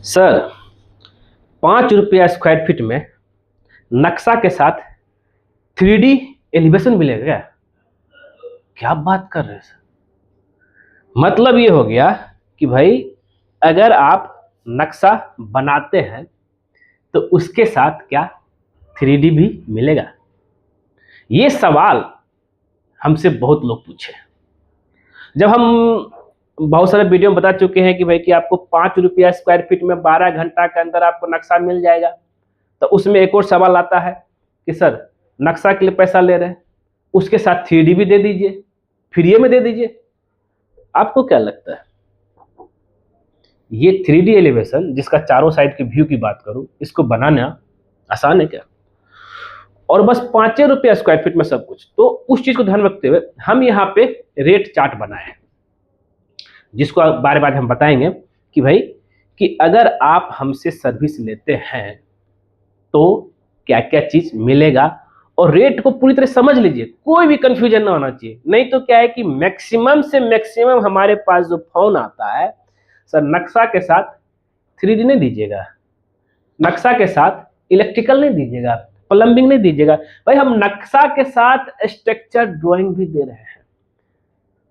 Sir, 5 रुपया square feet में नक्शा के साथ 3D एलिवेशन मिलेगा क्या? क्या बात कर रहे हैं सर। मतलब ये हो गया कि भाई अगर आप नक्शा बनाते हैं तो उसके साथ क्या 3D भी मिलेगा? ये सवाल हमसे बहुत लोग पूछे। जब हम बहुत सारे वीडियो में बता चुके हैं कि भाई कि आपको 5 रुपया स्क्वायर फीट में 12 घंटा के अंदर आपको नक्शा मिल जाएगा, तो उसमें एक और सवाल आता है कि सर नक्शा के लिए पैसा ले रहे हैं, उसके साथ 3D भी दे दीजिए, फ्री में दे दीजिए। आपको क्या लगता है ये 3D एलिवेशन जिसका चारों साइड के व्यू की बात करूं, इसको बनाना आसान है क्या? और बस 5 रुपया स्क्वायर फीट में सब कुछ। तो उस चीज को ध्यान रखते हुए हम यहाँ पे रेट चार्ट बनाए हैं, जिसको बारे बारे हम बताएंगे कि भाई कि अगर आप हमसे सर्विस लेते हैं तो क्या क्या चीज मिलेगा, और रेट को पूरी तरह समझ लीजिए, कोई भी कंफ्यूजन ना होना चाहिए। नहीं तो क्या है कि मैक्सिमम से मैक्सिमम हमारे पास जो फोन आता है, सर नक्शा के साथ 3D नहीं दीजिएगा, नक्शा के साथ इलेक्ट्रिकल नहीं दीजिएगा, प्लम्बिंग नहीं दीजिएगा। भाई हम नक्शा के साथ स्ट्रक्चर ड्राइंग भी दे रहे हैं,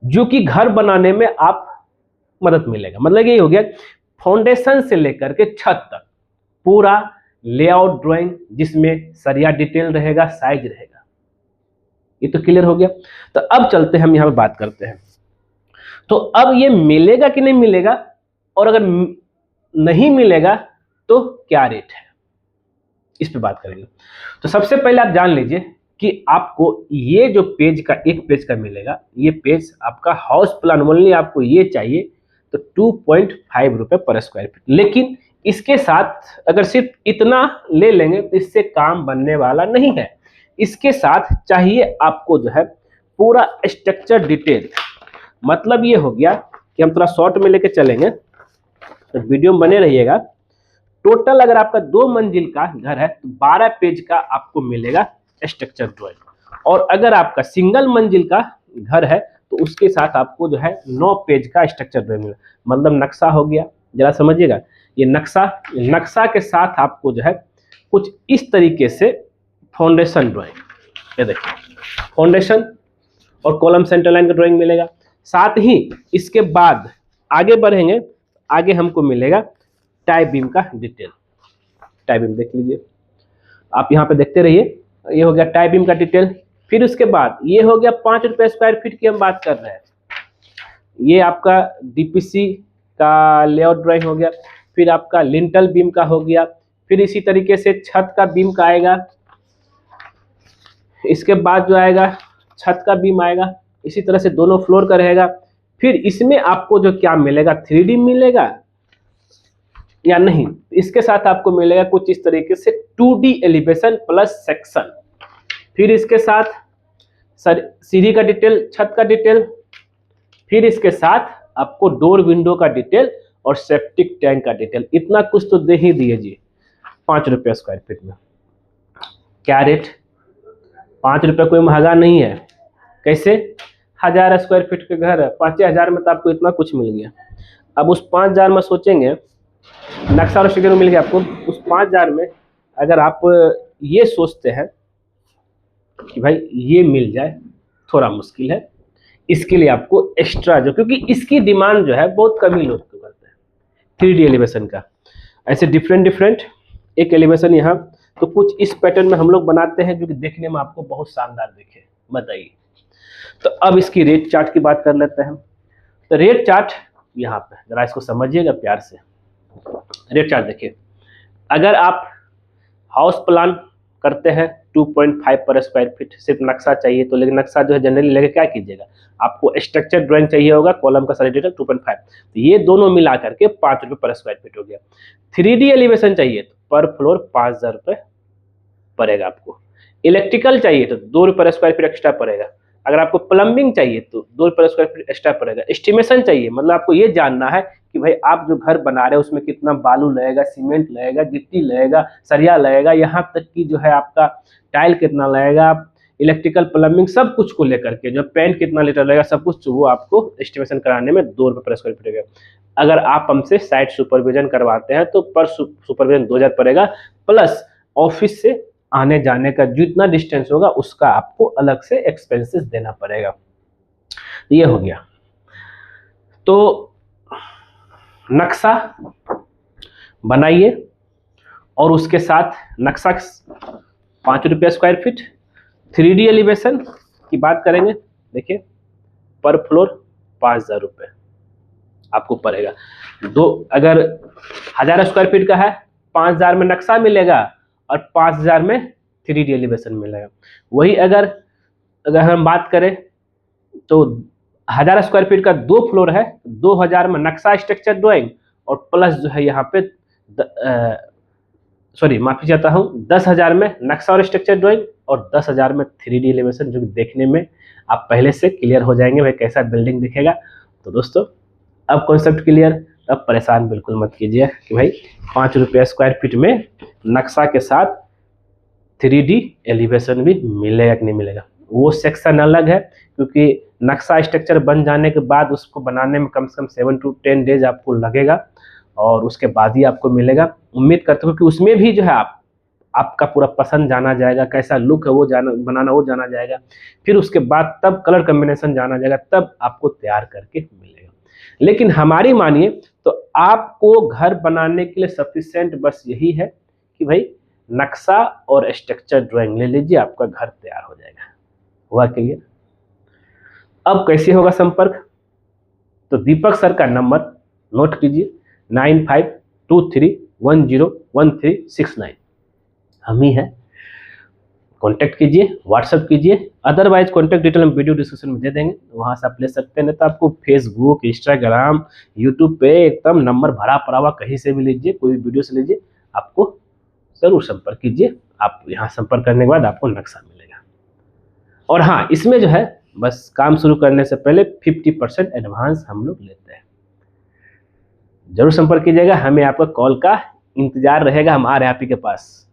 जो कि घर बनाने में आप मदद मिलेगा। मतलब ये हो गया फाउंडेशन से लेकर के छत तक पूरा लेआउट ड्राइंग, जिसमें सरिया डिटेल रहेगा, साइज रहेगा। ये तो क्लियर हो गया। तो अब चलते हैं, हम यहाँ पे बात करते हैं तो अब ये मिलेगा कि नहीं मिलेगा, और अगर नहीं मिलेगा तो क्या रेट है, इस पे बात करेंगे। तो सबसे पहले आप जान लीजिए कि आपको ये जो पेज का एक पेज का मिलेगा, ये पेज आपका हाउस प्लान ओनली आपको ये चाहिए तो 2.5 रुपए पर स्क्वायर फीट। लेकिन इसके साथ अगर सिर्फ इतना ले लेंगे तो इससे काम बनने वाला नहीं है। इसके साथ चाहिए आपको जो है पूरा स्ट्रक्चर डिटेल। मतलब ये हो गया कि हम थोड़ा शॉर्ट में लेके चलेंगे, तो वीडियो में बने रहिएगा। टोटल अगर आपका 2 मंजिल का घर है तो 12 पेज का आपको मिलेगा स्ट्रक्चर ड्राइंग, और अगर आपका सिंगल मंजिल का घर है तो उसके साथ आपको जो है 9 पेज का स्ट्रक्चर ड्राइंग मिलेगा। मतलब नक्शा हो गया, जरा समझिएगा, ये नक्शा के साथ आपको जो है कुछ इस तरीके से फाउंडेशन ड्राइंग, ये देखिए फाउंडेशन और कॉलम सेंटर लाइन का ड्राइंग मिलेगा। साथ ही इसके बाद आगे बढ़ेंगे, आगे हमको मिलेगा टाई बीम का डिटेल। टाई बीम देख लीजिए, आप यहाँ पे देखते रहिए। ये हो गया टाई बीम का डिटेल। फिर उसके बाद ये हो गया 5 रुपए स्क्वायर फीट की हम बात कर रहे हैं, ये आपका डीपीसी का लेआउट ड्राइंग हो गया। फिर आपका लिंटल बीम का हो गया। फिर इसी तरीके से छत का बीम का आएगा। इसके बाद जो आएगा छत का बीम आएगा, इसी तरह से दोनों फ्लोर का रहेगा। फिर इसमें आपको जो क्या मिलेगा, 3D मिलेगा या नहीं, इसके साथ आपको मिलेगा कुछ इस तरीके से 2D एलिवेशन प्लस सेक्शन। फिर इसके साथ सीढ़ी का डिटेल, छत का डिटेल। फिर इसके साथ आपको डोर विंडो का डिटेल और सेप्टिक टैंक का डिटेल। इतना कुछ तो दे ही दिए जी 5 रुपये स्क्वायर फीट में। क्या रेट? 5 रुपये कोई महंगा नहीं है। कैसे? 1000 स्क्वायर फीट के घर है, 5000 में तो आपको इतना कुछ मिल गया। अब उस 5000 में सोचेंगे, नक्शा और स्ट्रक्चर मिल गया आपको, उस 5000 में अगर आप ये सोचते हैं कि भाई ये मिल जाए, थोड़ा मुश्किल है। इसके लिए आपको एक्स्ट्रा जो, क्योंकि इसकी डिमांड जो है बहुत कम ही लोग करते हैं 3D एलिवेशन का। ऐसे डिफरेंट एक एलिवेशन यहाँ तो कुछ इस पैटर्न में हम लोग बनाते हैं, जो कि देखने में आपको बहुत शानदार दिखे। बताइए। तो अब इसकी रेट चार्ट की बात कर लेते हैं। तो रेट चार्ट यहाँ पे जरा इसको समझिएगा प्यार से। रेट चार्ट देखिए, अगर आप हाउस प्लान करते हैं 2.5 पर स्क्वायर फीट, सिर्फ नक्शा चाहिए तो, लेकिन नक्शा जो है जनरली लेके क्या कीजिएगा, आपको स्ट्रक्चर ड्राइंग चाहिए होगा, कॉलम का सारा डिटेल 2.5, तो ये दोनों मिला करके 5 रुपये पर स्क्वायर फीट हो गया। 3D एलिवेशन चाहिए तो पर फ्लोर 5000 रुपये पड़ेगा आपको। इलेक्ट्रिकल चाहिए तो 2 रुपये पर स्क्वायर फीट एक्स्ट्रा पड़ेगा। अगर आपको प्लम्बिंग चाहिए तो 2 रुपये पर स्क्वायर फीट एक्स्ट्रा पड़ेगा। एस्टिमेशन चाहिए, मतलब आपको ये जानना है कि भाई आप जो घर बना रहे हैं उसमें कितना बालू लगेगा, सीमेंट लगेगा, गिट्टी लगेगा, सरिया लगेगा, यहाँ तक कि जो है आपका टाइल कितना लगेगा, इलेक्ट्रिकल प्लम्बिंग सब कुछ को लेकर के, जो पेंट कितना लीटर रहेगा सब कुछ, वो आपको एस्टिमेशन कराने में 2 रुपये पर स्क्वायर फीट रहेगा। अगर आप हमसे साइट सुपरविजन करवाते हैं तो पर सुपरविजन 2000 पड़ेगा, प्लस ऑफिस से आने जाने का जितना डिस्टेंस होगा उसका आपको अलग से एक्सपेंसेस देना पड़ेगा। ये हो गया। तो नक्शा बनाइए और उसके साथ नक्शा 5 रुपये स्क्वायर फीट। 3D एलिवेशन की बात करेंगे, देखिए पर फ्लोर 5000 रुपये आपको पड़ेगा। अगर 1000 स्क्वायर फीट का है 5000 में नक्शा मिलेगा और 5000 में 3D एलिवेशन मिलेगा। वही अगर हम बात करें तो 1000 स्क्वायर फीट का 2 फ्लोर है, 2000 में नक्शा स्ट्रक्चर ड्राइंग और प्लस जो है यहाँ पे माफी चाहता हूँ, 10,000 में नक्शा और स्ट्रक्चर ड्राइंग और 10,000 में 3D एलिवेशन, जो देखने में आप पहले से क्लियर हो जाएंगे भाई कैसा बिल्डिंग दिखेगा। तो दोस्तों अब कॉन्सेप्ट क्लियर, अब परेशान बिल्कुल मत कीजिए कि भाई 5 रुपये स्क्वायर फीट में नक्शा के साथ 3D एलिवेशन भी मिलेगा कि नहीं मिलेगा। वो सेक्शन अलग है, क्योंकि नक्शा स्ट्रक्चर बन जाने के बाद उसको बनाने में कम से कम 7 to 10 डेज आपको लगेगा और उसके बाद ही आपको मिलेगा। उम्मीद करता हूँ कि उसमें भी जो है आपका पूरा पसंद जाना जाएगा, कैसा लुक है वो जाना जाएगा, फिर उसके बाद तब कलर कम्बिनेशन जाना जाएगा, तब आपको तैयार करके मिलेगा। लेकिन हमारी मानिए तो आपको घर बनाने के लिए सफिशिएंट बस यही है कि भाई नक्शा और स्ट्रक्चर ड्राइंग ले लीजिए, आपका घर तैयार हो जाएगा। हुआ क्लियर? अब कैसे होगा संपर्क? तो दीपक सर का नंबर नोट कीजिए, 9523101369 हम ही हैं। कांटेक्ट कीजिए, व्हाट्सएप कीजिए, अदरवाइज कांटेक्ट डिटेल हम वीडियो डिस्क्रिप्शन में दे देंगे, वहाँ से आप ले सकते हैं। नहीं तो आपको फेसबुक, इंस्टाग्राम, यूट्यूब पे एकदम नंबर भरा पड़ा हुआ, कहीं से भी लीजिए, कोई भी वीडियो से लीजिए, आपको जरूर संपर्क कीजिए। आप यहाँ संपर्क करने के बाद आपको नक्शा मिलेगा। और हाँ, इसमें जो है बस काम शुरू करने से पहले 50% एडवांस हम लोग लेते हैं। जरूर संपर्क कीजिएगा, हमें आपका कॉल का इंतजार रहेगा, हम आ रहे हैं आप ही के पास।